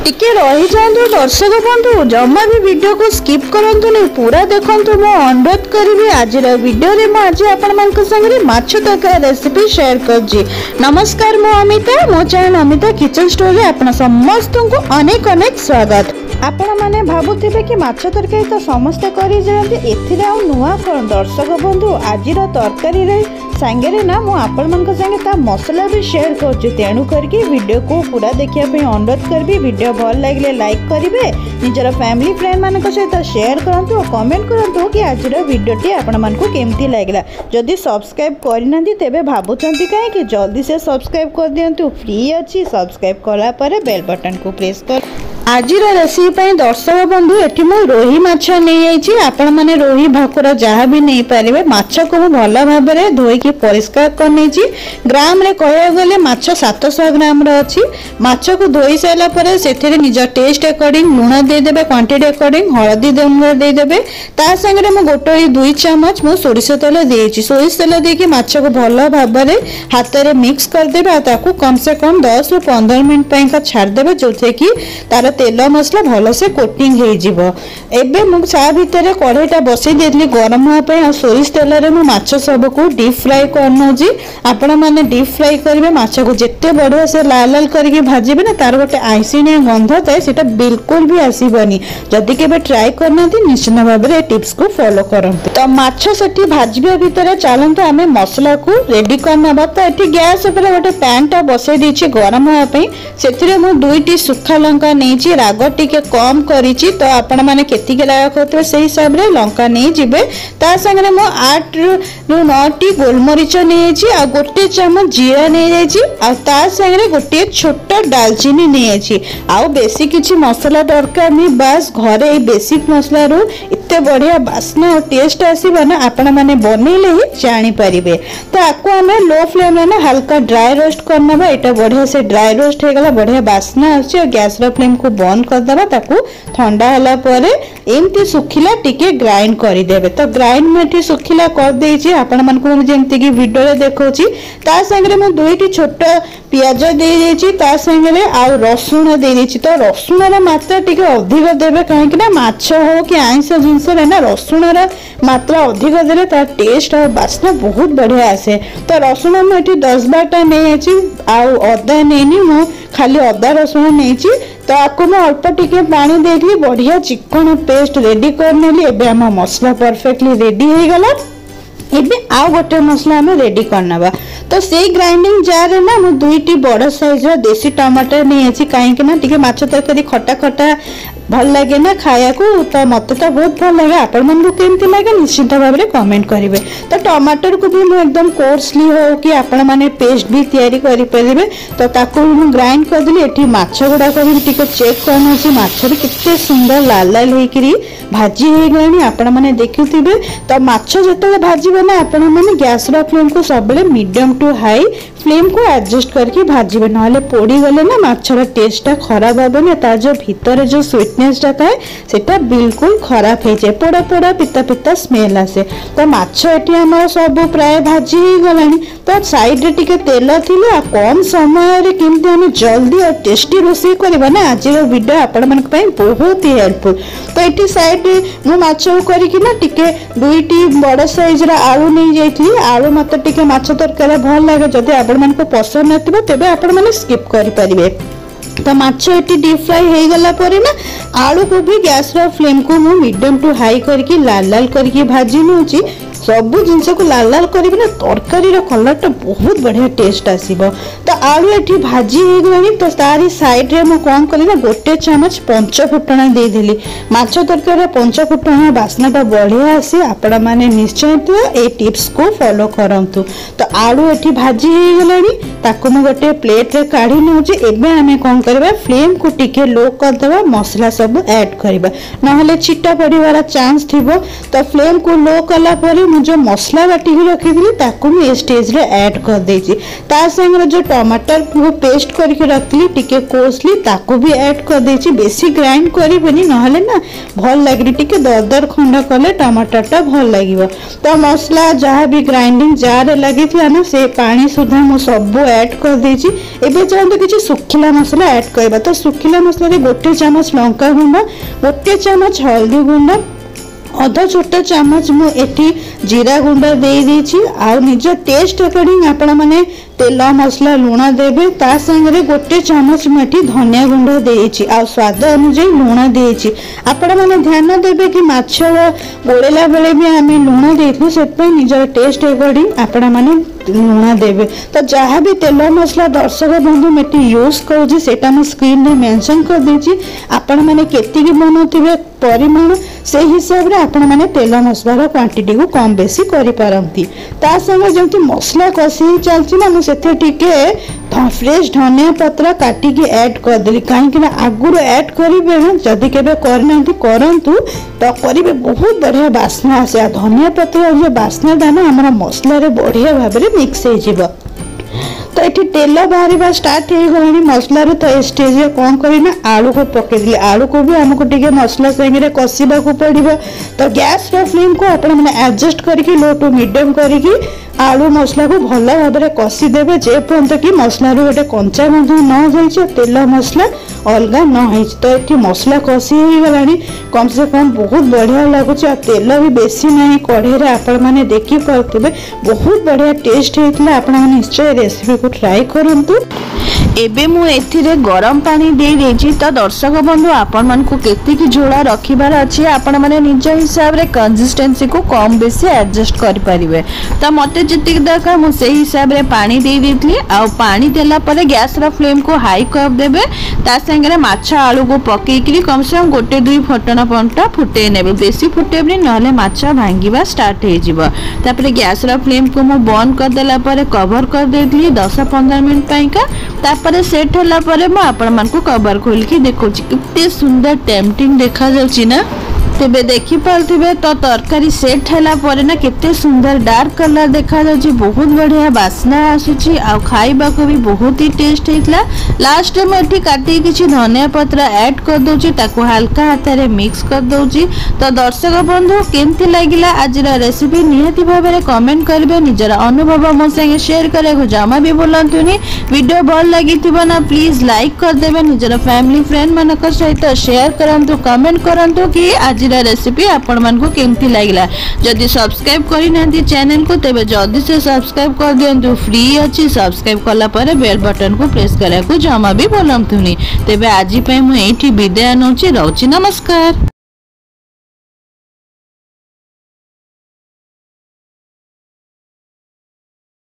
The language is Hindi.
टिके रही जातु दर्शक बंधु जमा भी वीडियो को स्किप करंतु नहीं पूरा देखंतु मो अनुरोध करी आज वीडियो रे आज आपण संगे माछ तरकारी रेसिपी शेयर करजी। नमस्कार मो अमिता मो चैनल अमिता किचन स्टोर रे आपण समस्त को अनेक अनेक स्वागत। आपण माने भाबुथिबे कि माछ तरकारी तो समस्त करी जानते एथिरे आ नुआ कोन दर्शक बंधु आजिर तरकारी रे सांगे ना मु आपण मन संगे ता मसला भी शेयर करछु तेणु करके वीडियो को पूरा देखिया पे अनुरोध करबी। वीडियो भल लागले लाइक करिवे निजर फैमिली फ्रेंड मान सहित शेयर करंतु और कमेंट करंतु कि आजिर वीडियोटी आपण मन को केमती लागला। जदि सब्सक्राइब करिनांती तेबे भाबुचंती काहे कि जल्दी से सब्सक्राइब कर दियंतु फ्री अछि। सब्सक्राइब कला परे बेल बटन को प्रेस कर आजिर रेसिपी दर्शक बंधु एठी मु रोही माछ नहीं आइछि। आपण माने रोही भाकुर जहाँ भी नहीं पारे माछ को भल भाव में धोईकी परिष्कार कर नहीं ग्राम रे कहया गले माछ 700 ग्राम रे अछि। माछ को धोई सारा पर सेथिरे निज टेस्ट अकॉर्डिंग लूण दे देबे क्वांटिटी अकॉर्डिंग हळदी दे देबे ता संगे मु गोटे 2 चम्मच मु सोरिष तेल देछि। सोरिष तेल देके माछ को भल भाव में हाथ रे मिक्स कर देबे ताकू कम से कम 10 ରୁ 15 मिनट पई का छाड़ देबे जोथे कि तार तेल मसला भल से कोटिंग हो जिवो। एबे मु सा भितर कढ़ईटा बसई देली गरम होआ पे आ सोरिष तेल रे मु माछ सब को डीप फ्राई करनोजी। आपण माने डीप फ्राई करिवे माछ को जेते बढ़िया से लाल लाल करके भाजिबे ना तार गोटे आइसिनिया गंध थाए सेटा बिल्कुल भी आसीबनी। जदि केबे ट्राई करनाती निश्चित भाव में टिप्स को फॉलो करंतु। तो माछ सेठी भाजिबे भितर चलंतु आमे मसला को रेडी करनबा। तो एठी गैस ऊपर गोटे पैन टा बसई देछि गरम होआ पे सेथिरे मु 2टी सुखा लंका नेछि राग टिके कम करिछि। तो आपण माने केति के राग करते से हिसाब रे लंका नहीं जिबे ता संगे मु 8 ରୁ 9टी गोलमरीच नेछि आ गोटे चम्मच जीरा नै जाइछि आ ता संगे गोटे छोटा दालचीनी नेछि आ बेसी किछि मसला दरकार नहीं। बस घरे बेसिक मसला रो इत्ते बढ़िया बास्ना और टेस्ट आसीबा ना आपण माने बनेले ही जानि परिबे। तो आको हमें लो फ्लेम रे ना हल्का ड्राई रोस्ट करनबा। एटा बढ़िया से ड्राई रोस्ट हे गला बढ़िया बास्ना आछि और गैस रो फ्लेम को बंद कर देबा। ताकू ठंडा हला परे एमती सुखिला टिके ग्राइंड करि देबे। तो ग्राइंड में ठी सुखिला कर देछि आपण मन को जेमति कि वीडियो रे देखौछि ता संगे में 2टी छोटा प्याज दे देछि ता संगे आ रसुण दे देछि। तो रसुण रा मात्रा टिके अधिक देबे काहे कि ना माछ हो कि आइंस जिंस रे ना रसुण रा मात्रा अधिक देले तार टेस्ट और बास्ना बहुत बढ़िया आसे। तो रसुण में एठी 10-12टा नै अछि आ अदा नैनी मु खाली अदा रसुण नैछि। तो आपको मैं अल्प टिके पानी देली बढ़िया चिकन पेस्ट रेडी करनेली। एबे हम मसला परफेक्टली रेडी हो गला। एबे आ गोटे मसला हमें रेडी करनबा। तो से ग्राइंडिंग जार ना मु 2टी बड़ साइज रा देसी टमाटर नहीं अछि काहे कि ना टिके माछ तरकारी खट्टा खट्टा भल लगे ना खाया को। तो मत तो बहुत भल लगे आपण मन को केमती लगे निश्चित भाव में कमेंट करिवे। तो टमाटर को भी मु एकदम कोर्सली हो कि आपण माने पेस्ट भी तैयारी करि परिबे। तो ताको मु ग्राइंड कर दिली। एठी माछ गुडा को भी टिके चेक करनो छी माछ रे कितने सुंदर लाल लाल हेकरी भाजी हे गलानी आपण माने देखुथिबे। तो माछ जतले भाजीबे ना आपण माने गैस रा फ्लेम को सबले मीडियम टू हाई फ्लेम को एडजस्ट करके भाजीबे नहले पोड़ी गले ना माछ रा टेस्ट टा खराब होबे। ता जो भीतर जो स्वीटनेस टा थाए सेटा बिल्कुल खराब हे जाए पोड़ा पोड़ा पिता पिता स्मेल आसे। तो माछ एठी हमर सब प्राय भाजी हे गलानी। तो साइड रे टिके तेल थिले आ कम समय रे केमते हम जल्दी और टेस्टी रोसे करबा ना आज रो वीडियो आपण मन पई बहुत ही हेल्पफुल। तो एठी साइड रे मु माछ करी कि ना टिके 2टी बड़ साइज रा आलू नै जाइथि। आलू मत टिके माछ तरकारी भल लागे जदि आपण मन को पसंद नथिबो तेबे आपण माने स्किप करि परिबे। तो माछ एटी डीप फ्राई हो गला परे ना आलू को भी गैस रा फ्लेम को मु मीडियम टू हाई करके लाल लाल करके भाजी नउची। सब जिनस को लाल लाल करी ना तरकारी कलर टा बहुत बढ़िया टेस्ट आसीबो। तो आलू एठी भाजी हो गलानी। तो तारी साइड रे मु कोन कली ना गोटे चम्मच पंचफुटना दे देली। माछ तरकारी पंचफुटना बास्ना टा बढ़िया आसी। आपण माने निश्चय ए टिप्स को फॉलो करंतु। तो आलू एठी भाजी हो गलानी ताको मु गोटे प्लेट रे काढी नउची। एबे हमें कोन करबा फ्लेम को टिके लो कर देबा मसला सब ऐड करबा नहले छिटा पड़ीवार चांस थिबो। तो फ्लेम को लो कला परे मु जो मसला बाटी रखी थी ताको मैं स्टेज रे ऐड कर देछि। ता संगे जो टमाटर को पेस्ट करके रखली टिके कोसली ताको भी ऐड कर देछि। बेसी ग्राइंड करिबनी नहले ना भल लागि टिके दरदर खंड कले टमाटर टा भल लागिवो। तो मसला जहाँ भी ग्राइंडिंग जार लगी थी ना से पानी सुधा मु सब ऐड कर देछि। एबे चाहते किछि सुखिला मसला ऐड करबा। तो सुखिला मसला रे 1 चम्मच लंका गुंड, 1 चम्मच हल्दी गुंड, आधा छोटा चम्मच मु एठी जीरा गुंड दे देछि। आ निज टेस्ट अकॉर्डिंग आपण माने तेल मसला लुण देबे। ता संगे 1 चम्मच मु एठी धनिया गुंड देछि। आ स्वाद अनुसार लुण देछि। आपण माने ध्यान देबे कि माछ गोळेला बेले भी आमे लुण देथु, सेत पय निज टेस्ट अकॉर्डिंग आपण माने लुण देबे। तो जहाँ भी तेल मसला दर्शक बंधु मेटी यूज करूँ सेटा मैं स्क्रीन में मेंशन कर देछि। आपण माने केति की बनाउथिबे परिमाण से हिसाब रे आपण माने तेल मसला क्वांटिटी को कम बेसी करि पारंती। ता संगे जेमति मसला कसी चलछि ना मु सेते टिके फ्रेश धनिया पत्र काटी के ऐड कर देली। काहे कि ना आगुर ऐड करिवे ना, जदी केबे करनांती करंतु तो करिवे बहुत बढ़िया बास्ना आसे। धनिया पत्र और बास्ना दाना हमरा मसला रे बढ़िया भाबे रे मिक्स हो जिवो। तो ये तेल बाहर स्टार्ट हो गलानी मसला रे। तो स्टेज रे कौन करना आलू को पकेदी। आलू को भी हमको टिके मसला संगे कषा को पड़ो। तो गैस रो फ्लेम को आपण मैंने एडजस्ट करके लो टू मीडियम करके आलू मसला को भल भाव में कषि देवे जे पर्यंत कि मसला रू गोटे कंचा गंध न जाइए, तेल मसला अलग न हो। तो ये मसला कषि हो गलानी कम से कम बहुत बढ़िया लगुच। तेल भी बेसी नहीं कढ़े आपण मैंने देखी पारे बहुत बढ़िया टेस्ट होता। आपण मैंने निश्चय रेसिपी को ट्राई करंतु। एबे मु एथिरे गरम पानी दे देछि। तो दर्शक बंधु आपण मन को केतिकी झोला रखिबार अछि, आपण माने निज हिसाब रे कंसिस्टेंसी को कम बेसी एडजस्ट करि परिबे। तो मते जतिक दरकार मु सेही हिसाब रे पानी दे देथली। आ पानी देला परे गैस रा फ्लेम को हाई कर देबे। ता संगे माछ आलू को पकेइकरी कम से कम 1-2 फटना पंटा फुटे नेबे। बेसी फुटेबनी नहले माछ भांगीबा स्टार्ट हे जिवो। तापरे गैस रा फ्लेम को मु बंद कर देला परे कवर कर देथली 10-15 मिनिट पइका। तापरे सेट होला परे मु आपण मन को कवर खोल के देखौची किते सुंदर टेम्पटिंग देखा जाउची ना। तेबे देखि पारथिबे तो तरकारी सेट हैला परे ना केते सुंदर डार्क कलर देखा जाउची, बहुत बढ़िया बास्ना आसुची। आ खाइबा को भी बहुत ही टेस्ट हेतला। लास्ट में एठी काटी किछि धनिया पत्र ऐड कर दोची, ताको हल्का हाथ रे मिक्स कर दोची। तो दर्शक बंधु केमति लागिला आजिरा रेसिपी निहाती भाबरे कमेंट करबे। निजरा अनुभव मो संगे शेयर करे को जमा भी बोलंतुनी। वीडियो भल लागिथिबो ना प्लीज लाइक कर देबे। निजरा फैमिली फ्रेंड मानक सहित शेयर करंतु, कमेंट करंतु कि आज रेसिपी आपण मन को केमती लागिला। जदि सब्सक्राइब करि नांती चैनल को तेबे जल्दी से सब्सक्राइब कर दियंतु, फ्री अछि। सब्सक्राइब कला परे बेल बटन को प्रेस करा को जमा भी बोलंतुनी। तेबे आजि पय मु एठी विदाय नउची, रहउची। नमस्कार।